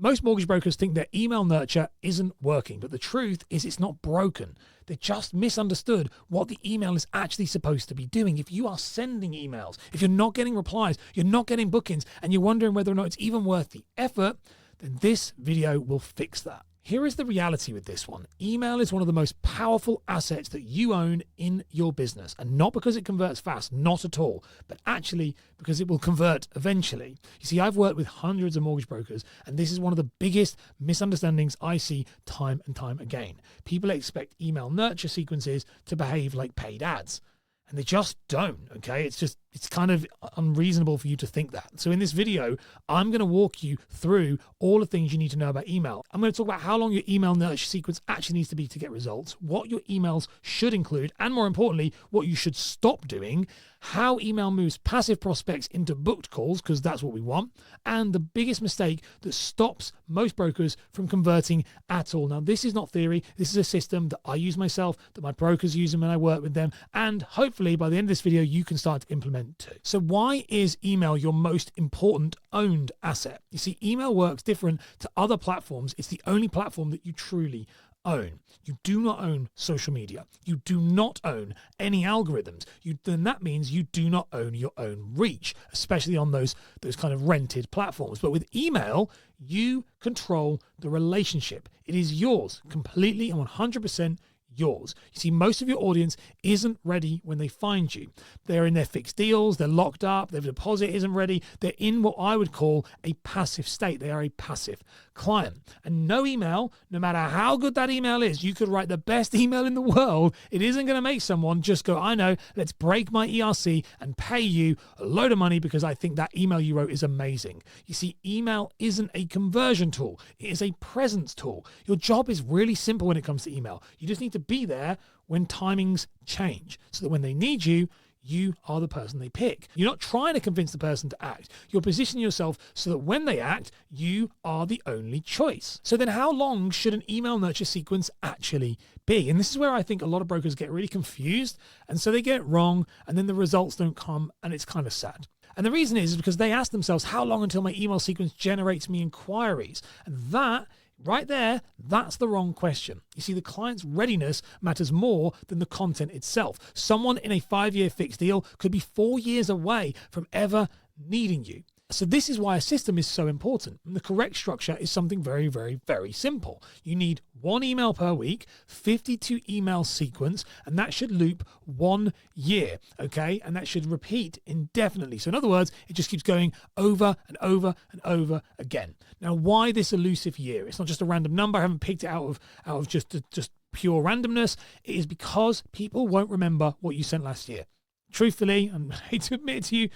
Most mortgage brokers think their email nurture isn't working, but the truth is it's not broken. They just misunderstood what the email is actually supposed to be doing. If you are sending emails, if you're not getting replies, you're not getting bookings, and you're wondering whether or not it's even worth the effort, then this video will fix that. Here is the reality with this one. Email is one of the most powerful assets that you own in your business. And not because it converts fast, not at all, but actually because it will convert eventually. You see, I've worked with hundreds of mortgage brokers, and this is one of the biggest misunderstandings I see time and time again. People expect email nurture sequences to behave like paid ads. And they just don't, okay? It's kind of unreasonable for you to think that. So in this video, I'm going to walk you through all the things you need to know about email. I'm going to talk about how long your email nurture sequence actually needs to be to get results, what your emails should include, and more importantly, what you should stop doing, how email moves passive prospects into booked calls, because that's what we want, and the biggest mistake that stops most brokers from converting at all. Now, this is not theory. This is a system that I use myself, that my brokers use when I work with them, and hopefully by the end of this video, you can start to implement too. So why is email your most important owned asset? You see, email works different to other platforms. It's the only platform that you truly own. You do not own social media. You do not own any algorithms. Then that means you do not own your own reach, especially on those kind of rented platforms. But with email, you control the relationship. It is yours completely and 100% yours. You see, most of your audience isn't ready when they find you. They're in their fixed deals, they're locked up, their deposit isn't ready. They're in what I would call a passive state. They are a passive client. And no email, no matter how good that email is, you could write the best email in the world, it isn't going to make someone just go, I know, let's break my ERC and pay you a load of money because I think that email you wrote is amazing. You see, email isn't a conversion tool. It is a presence tool. Your job is really simple when it comes to email. You just need to be there when timings change so that when they need you, you are the person they pick. You're not trying to convince the person to act. You're positioning yourself so that when they act, you are the only choice. So then how long should an email nurture sequence actually be? And this is where I think a lot of brokers get really confused. And so they get it wrong and then the results don't come and it's kind of sad. And the reason is because they ask themselves, how long until my email sequence generates me inquiries? And that right there, that's the wrong question. You see, the client's readiness matters more than the content itself. Someone in a 5-year fixed deal could be 4 years away from ever needing you. So this is why a system is so important. And the correct structure is something very, very, very simple. You need 1 email per week, 52 email sequence, and that should loop 1 year, okay? And that should repeat indefinitely. So in other words, it just keeps going over and over and over again. Now, why this elusive year? It's not just a random number. I haven't picked it out of just pure randomness. It is because people won't remember what you sent last year. Truthfully, and I hate to admit it to you,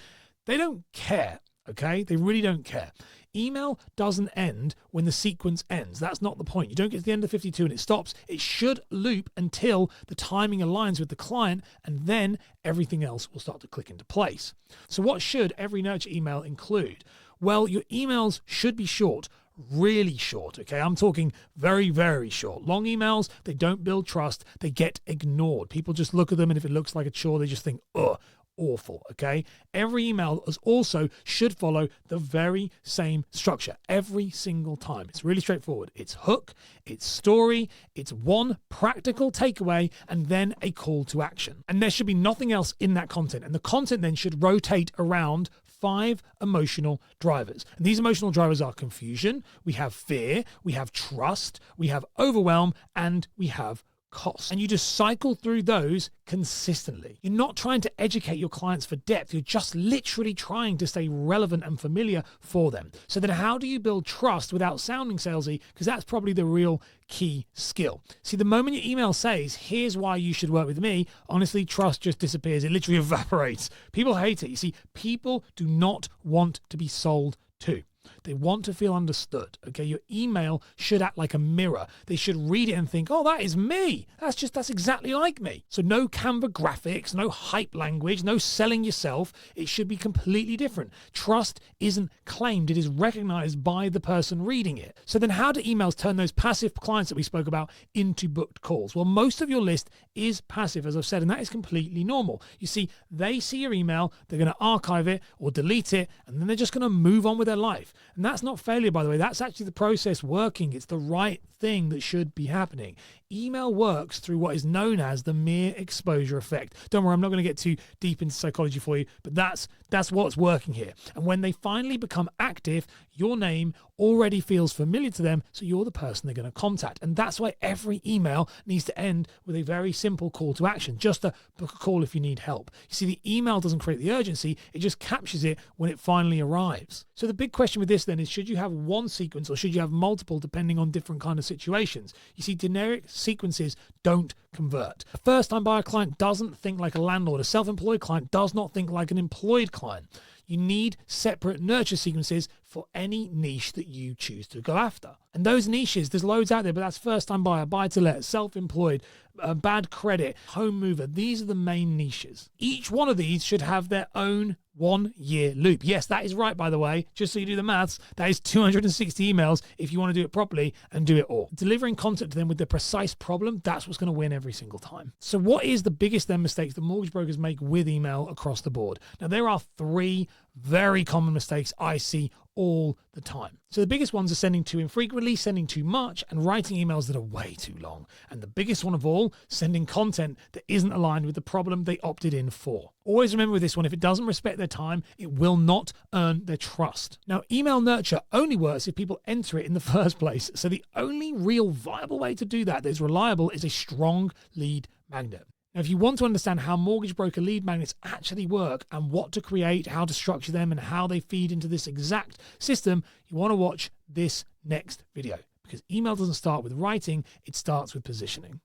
they don't care. Okay, they really don't care. Email doesn't end when the sequence ends. That's not the point. You don't get to the end of 52 and it stops. It should loop until the timing aligns with the client, and then everything else will start to click into place. So what should every nurture email include? Well, your emails should be short, really short, okay? I'm talking very, very short. Long emails, they don't build trust. They get ignored. People just look at them, and if it looks like a chore, they just think, ugh, awful, okay? Every email also should follow the very same structure every single time. It's really straightforward. It's hook, it's story, it's one practical takeaway, and then a call to action. And there should be nothing else in that content. And the content then should rotate around 5 emotional drivers. And these emotional drivers are confusion, we have fear, we have trust, we have overwhelm, and we have cost. And you just cycle through those consistently. You're not trying to educate your clients for depth. You're just literally trying to stay relevant and familiar for them. So then how do you build trust without sounding salesy? Because that's probably the real key skill. See, the moment your email says, here's why you should work with me, honestly, trust just disappears. It literally evaporates. People hate it. You see, people do not want to be sold to. They want to feel understood, okay? Your email should act like a mirror. They should read it and think, oh, that is me. That's exactly like me. So no Canva graphics, no hype language, no selling yourself. It should be completely different. Trust isn't claimed. It is recognized by the person reading it. So then how do emails turn those passive clients that we spoke about into booked calls? Well, most of your list is passive, as I've said, and that is completely normal. You see, they see your email, they're going to archive it or delete it, and then they're just going to move on with their life. And that's not failure, by the way. That's actually the process working. It's the right thing that should be happening. Email works through what is known as the mere exposure effect. Don't worry, I'm not going to get too deep into psychology for you, but that's what's working here. And when they finally become active, your name already feels familiar to them, so you're the person they're going to contact. And that's why every email needs to end with a very simple call to action, just to book a call if you need help. You see, the email doesn't create the urgency, it just captures it when it finally arrives. So the big question with this then is, should you have one sequence or should you have multiple depending on different kind of situations? You see, generic sequences don't convert. A first-time buyer client doesn't think like a landlord. A self-employed client does not think like an employed client. You need separate nurture sequences for any niche that you choose to go after. And those niches, there's loads out there, but that's first-time buyer, buy-to-let, self-employed, bad credit, home mover. These are the main niches. Each one of these should have their own 1-year loop. Yes, that is right, by the way. Just so you do the maths, that is 260 emails if you want to do it properly and do it all. Delivering content to them with the precise problem, that's what's going to win every single time. So what is the biggest then mistakes that mortgage brokers make with email across the board? Now, there are 3 very common mistakes I see all the time. So the biggest ones are sending too infrequently, sending too much, and writing emails that are way too long. And the biggest one of all, sending content that isn't aligned with the problem they opted in for. Always remember with this one, if it doesn't respect their time, it will not earn their trust. Now, email nurture only works if people enter it in the first place. So the only real viable way to do that is reliable is a strong lead magnet. Now, if you want to understand how mortgage broker lead magnets actually work and what to create, how to structure them, and how they feed into this exact system, you want to watch this next video, because email doesn't start with writing, it starts with positioning.